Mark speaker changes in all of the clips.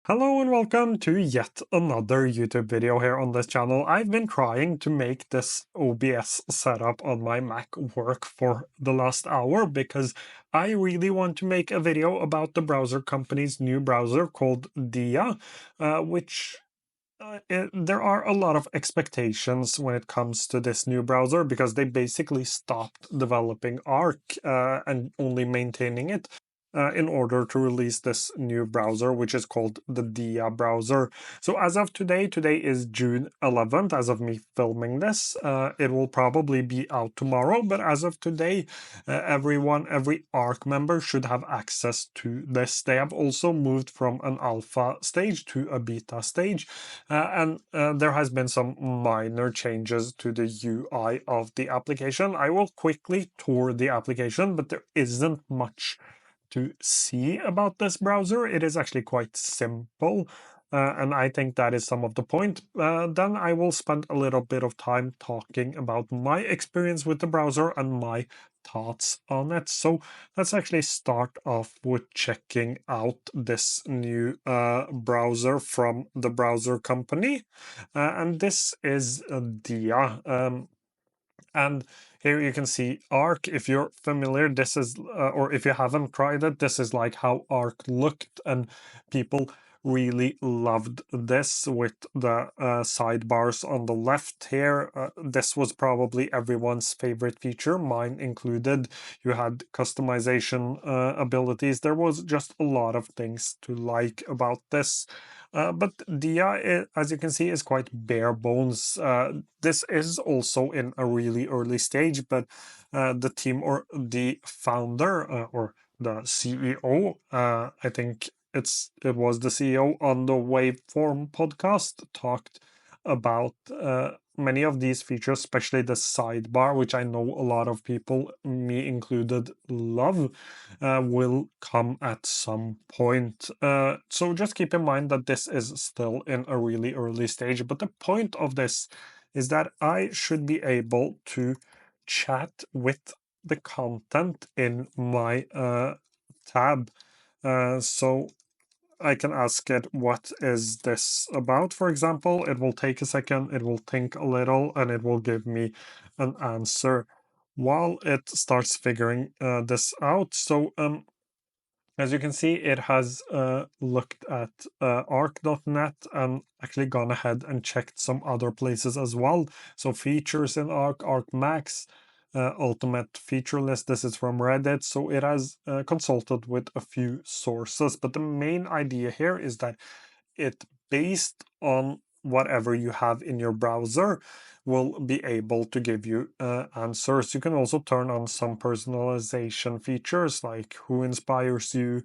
Speaker 1: Hello and welcome to yet another YouTube video here on this channel. I've been trying to make this OBS setup on my Mac work for the last hour because I really want to make a video about the browser company's new browser called Dia, which there are a lot of expectations when it comes to this new browser because they basically stopped developing Arc and only maintaining it in order to release this new browser, which is called the Dia browser. So as of today is June 11th, as of me filming this. It will probably be out tomorrow, but as of today, every Arc member should have access to this. They have also moved from an alpha stage to a beta stage, and there has been some minor changes to the UI of the application. I will quickly tour the application, but there isn't much to see about this browser. It is actually quite simple, and I think that is some of the point. Then I will spend a little bit of time talking about my experience with the browser and my thoughts on it. So let's actually start off with checking out this new browser from the browser company, and this is Dia. And here you can see Arc. If you're familiar, this is, or if you haven't tried it, this is like how Arc looked, and people really loved this with the sidebars on the left here. This was probably everyone's favorite feature, mine included. You had customization abilities. There was just a lot of things to like about this. But Dia, as you can see, is quite bare bones. This is also in a really early stage, but the team or the founder or the CEO, I think it was the CEO on the Waveform podcast, talked about many of these features, especially the sidebar, which I know a lot of people, me included, love, will come at some point. So just keep in mind that this is still in a really early stage, but the point of this is that I should be able to chat with the content in my tab. So I can ask it, what is this about? For example, it will take a second, it will think a little, and it will give me an answer while it starts figuring this out. So as you can see, it has looked at arc.net and actually gone ahead and checked some other places as well. So features in Arc, Arc Max, ultimate feature list. This is from Reddit. So it has consulted with a few sources. But the main idea here is that it, based on whatever you have in your browser, will be able to give you answers. You can also turn on some personalization features like who inspires you,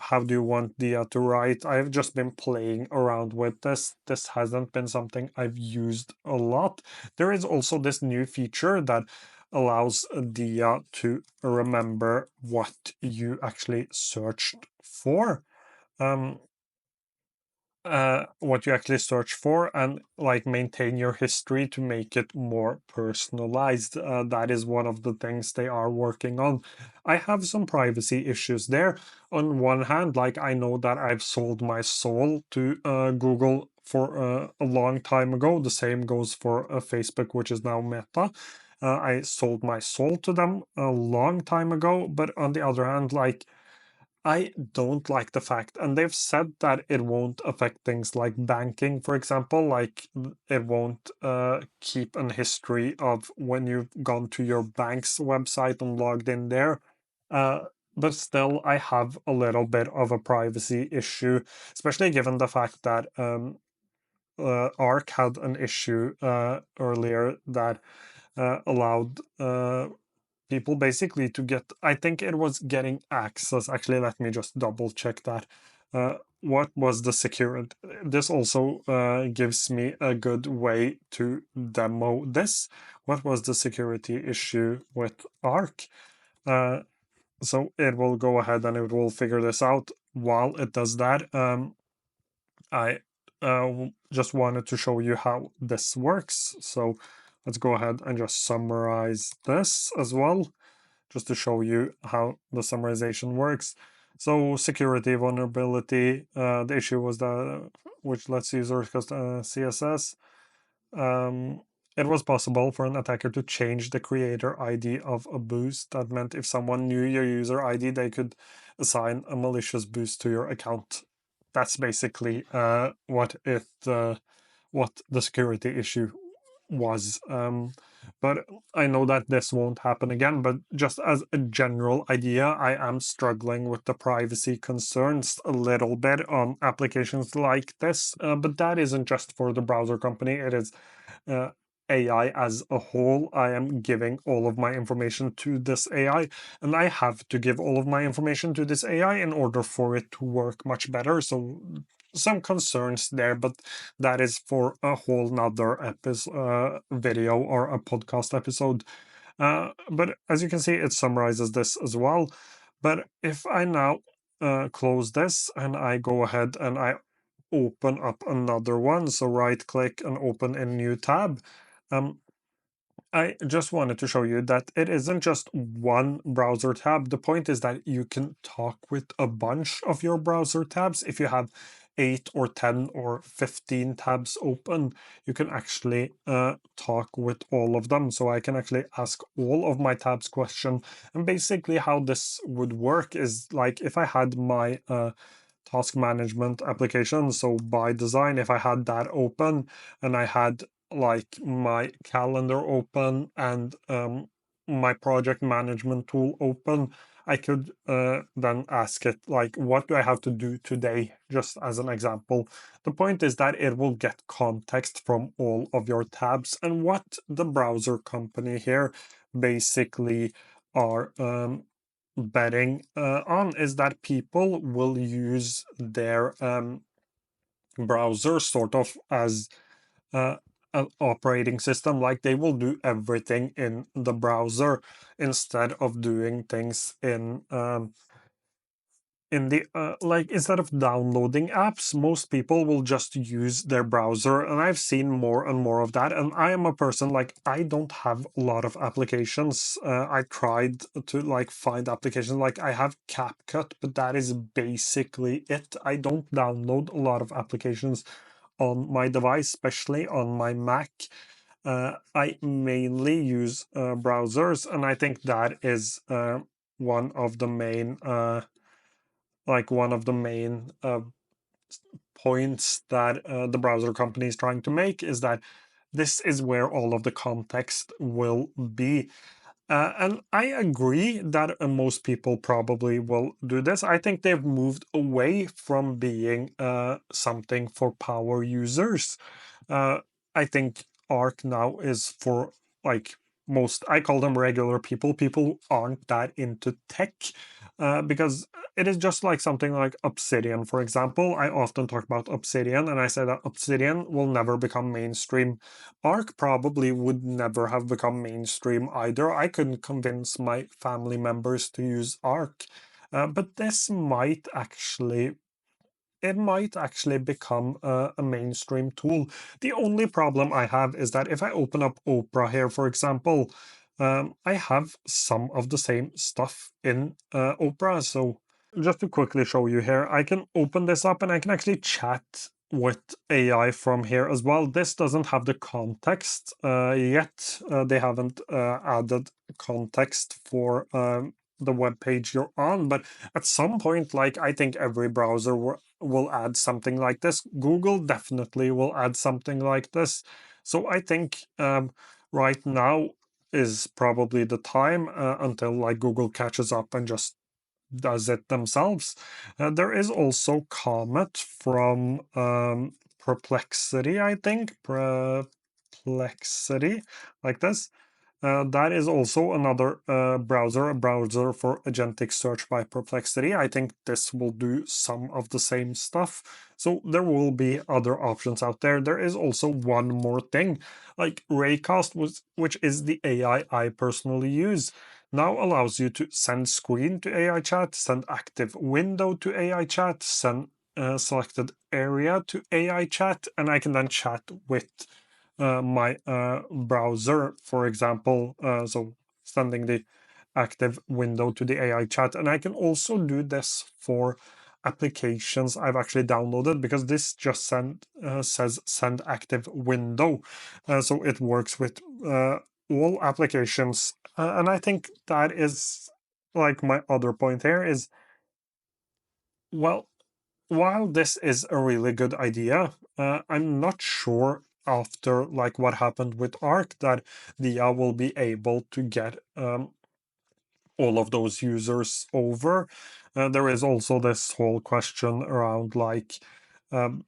Speaker 1: how do you want Dia to write. I've just been playing around with this. This hasn't been something I've used a lot. There is also this new feature that allows Dia to remember what you actually searched for. Um, what you actually search for, and like maintain your history to make it more personalized. That is one of the things they are working on. I have some privacy issues there. On one hand, like, I know that I've sold my soul to Google for a long time ago. The same goes for Facebook, which is now Meta. I sold my soul to them a long time ago, but on the other hand, like, I don't like the fact, and they've said that it won't affect things like banking, for example, like it won't keep an history of when you've gone to your bank's website and logged in there. Uh, but still, I have a little bit of a privacy issue, especially given the fact that Arc had an issue earlier that allowed people basically to get, I think it was getting access. Actually, let me just double check that. What was the security? This also gives me a good way to demo this. What was the security issue with Arc? Uh, so it will go ahead and it will figure this out. While it does that, I just wanted to show you how this works. So let's go ahead and just summarize this as well, just to show you how the summarization works. So security vulnerability, the issue was that which lets users custom CSS. Um, it was possible for an attacker to change the creator ID of a boost. That meant if someone knew your user ID, they could assign a malicious boost to your account. That's basically what the security issue was. But I know that this won't happen again. But just as a general idea, I am struggling with the privacy concerns a little bit on applications like this. But that isn't just for the browser company, it is uh, AI as a whole. I am giving all of my information to this AI, and I have to give all of my information to this AI in order for it to work much better. So some concerns there, but that is for a whole nother video or a podcast episode. But as you can see, it summarizes this as well. But if I now close this and I go ahead and I open up another one, so right click and open a new tab, um, I just wanted to show you that it isn't just one browser tab. The point is that you can talk with a bunch of your browser tabs. If you have 8 or 10 or 15 tabs open, you can actually talk with all of them. So I can actually ask all of my tabs question. And basically how this would work is like if I had my task management application. So by design, if I had that open and I had like my calendar open and my project management tool open, I could then ask it like, what do I have to do today? Just as an example. The point is that it will get context from all of your tabs, and what the browser company here basically are betting on is that people will use their browser sort of as uh, an operating system. Like they will do everything in the browser instead of doing things in the like instead of downloading apps, most people will just use their browser, and I've seen more and more of that. And I am a person like I don't have a lot of applications. I tried to like find applications, like I have CapCut, but that is basically it. I don't download a lot of applications on my device, especially on my Mac. I mainly use browsers, and I think that is one of the main points that the browser company is trying to make, is that this is where all of the context will be. And I agree that most people probably will do this. I think they've moved away from being something for power users. I think Arc now is for like most, I call them regular people. People aren't that into tech because it is just like something like Obsidian, for example. I often talk about Obsidian and I say that Obsidian will never become mainstream. Arc probably would never have become mainstream either. I couldn't convince my family members to use Arc. But this might actually it might actually become a mainstream tool. The only problem I have is that if I open up Opera here, for example, I have some of the same stuff in Opera. So just to quickly show you here, I can open this up and I can actually chat with AI from here as well. This doesn't have the context yet. They haven't added context for the web page you're on, but at some point, like I think every browser will add something like this. Google definitely will add something like this. So I think right now is probably the time until like Google catches up and just does it themselves. There is also Comet from Perplexity, I think. Perplexity, like this. That is also another browser, a browser for agentic search by Perplexity. I think this will do some of the same stuff. So there will be other options out there. There is also one more thing, like Raycast, which is the AI I personally use, now allows you to send screen to AI chat, send active window to AI chat, send selected area to AI chat, and I can then chat with my browser, for example. So sending the active window to the AI chat. And I can also do this for applications I've actually downloaded, because this just says send active window. So it works with all applications. And I think that is like my other point here is, well, while this is a really good idea, I'm not sure after like what happened with Arc that Dia will be able to get all of those users over. There is also this whole question around like,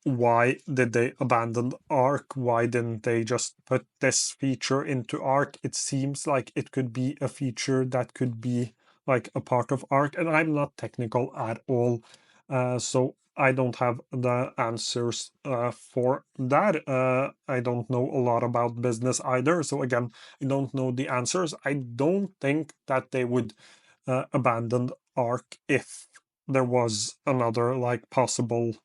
Speaker 1: why did they abandon Arc? Why didn't they just put this feature into Arc? It seems like it could be a feature that could be like a part of Arc, and I'm not technical at all, so I don't have the answers for that. I don't know a lot about business either, so again, I don't know the answers. I don't think that they would abandon Arc if there was another like possible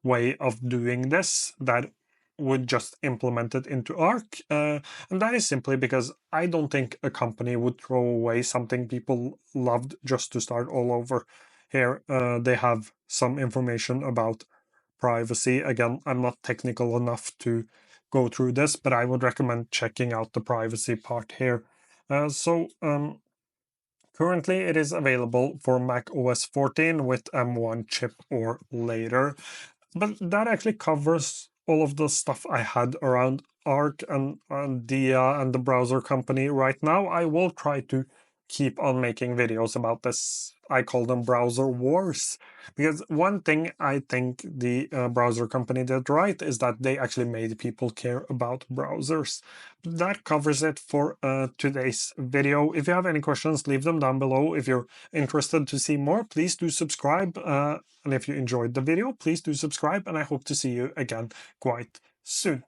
Speaker 1: way of doing this that would just implement it into Arc. And that is simply because I don't think a company would throw away something people loved just to start all over. Here, they have some information about privacy. Again, I'm not technical enough to go through this, but I would recommend checking out the privacy part here. Currently, it is available for Mac OS 14 with M1 chip or later. But that actually covers all of the stuff I had around Arc and Dia and the browser company right now. I will try to keep on making videos about this. I call them browser wars, because one thing I think the browser company did right is that they actually made people care about browsers. That covers it for today's video. If you have any questions, leave them down below. If you're interested to see more, please do subscribe. And if you enjoyed the video, please do subscribe, and I hope to see you again quite soon.